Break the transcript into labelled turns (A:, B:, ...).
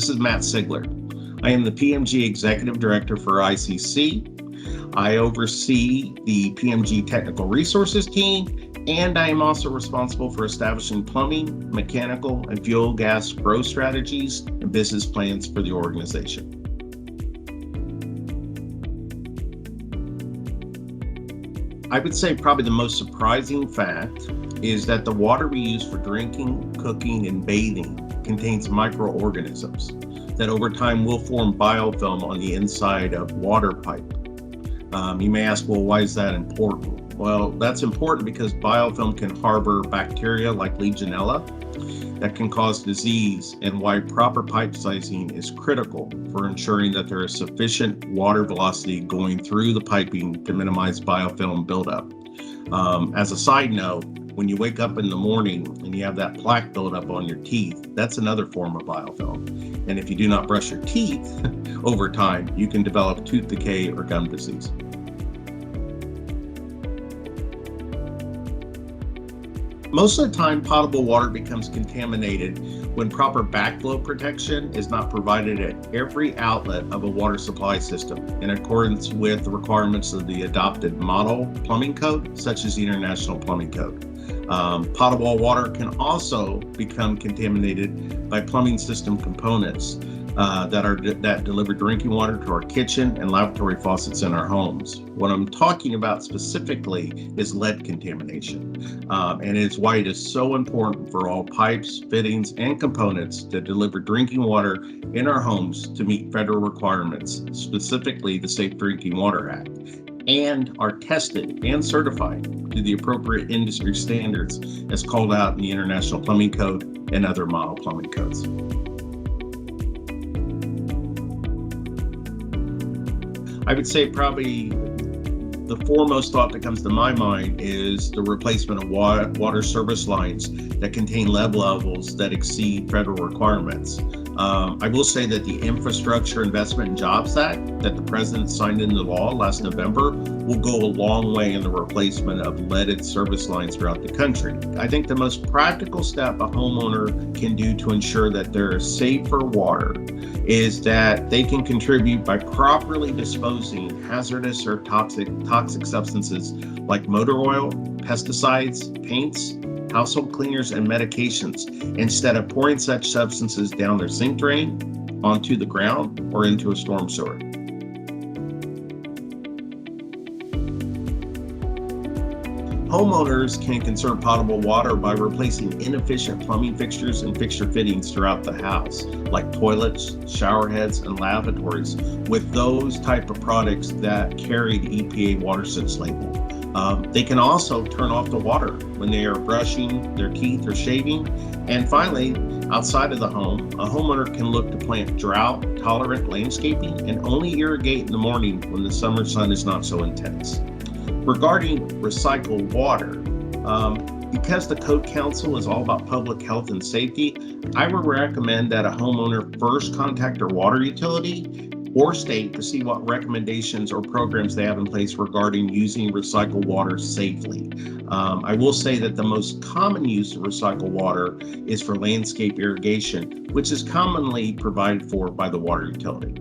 A: This is Matt Sigler. I am the PMG Executive Director for ICC. I oversee the PMG Technical Resources team, and I am also responsible for establishing plumbing, mechanical, and fuel gas growth strategies and business plans for the organization. I would say probably the most surprising fact is that the water we use for drinking, cooking, and bathing contains microorganisms that over time will form biofilm on the inside of water pipe. You may ask, well, why is that important? Well, that's important because biofilm can harbor bacteria like Legionella that can cause disease, and why proper pipe sizing is critical for ensuring that there is sufficient water velocity going through the piping to minimize biofilm buildup. As a side note, when you wake up in the morning and you have that plaque buildup on your teeth, that's another form of biofilm. And if you do not brush your teeth over time, you can develop tooth decay or gum disease. Most of the time, potable water becomes contaminated when proper backflow protection is not provided at every outlet of a water supply system in accordance with the requirements of the adopted model plumbing code, such as the International Plumbing Code. Potable water can also become contaminated by plumbing system components that deliver drinking water to our kitchen and lavatory faucets in our homes. What I'm talking about specifically is lead contamination, and it's why it is so important for all pipes, fittings, and components that deliver drinking water in our homes to meet federal requirements, specifically the Safe Drinking Water Act, and are tested and certified to the appropriate industry standards as called out in the International Plumbing Code and other model plumbing codes. I would say probably the foremost thought that comes to my mind is the replacement of water service lines that contain lead levels that exceed federal requirements. I will say that the Infrastructure Investment and Jobs Act that the President signed into law last November will go a long way in the replacement of leaded service lines throughout the country. I think the most practical step a homeowner can do to ensure that there is safer water is that they can contribute by properly disposing hazardous or toxic substances like motor oil, pesticides, paints, household cleaners, and medications instead of pouring such substances down their sink drain, onto the ground, or into a storm sewer. Homeowners can conserve potable water by replacing inefficient plumbing fixtures and fixture fittings throughout the house, like toilets, shower heads, and lavatories, with those type of products that carry the EPA WaterSense label. They can also turn off the water when they are brushing their teeth or shaving. And finally, outside of the home, a homeowner can look to plant drought-tolerant landscaping and only irrigate in the morning when the summer sun is not so intense. Regarding recycled water, because the Code Council is all about public health and safety, I would recommend that a homeowner first contact their water utility or state to see what recommendations or programs they have in place regarding using recycled water safely. I will say that the most common use of recycled water is for landscape irrigation, which is commonly provided for by the water utility.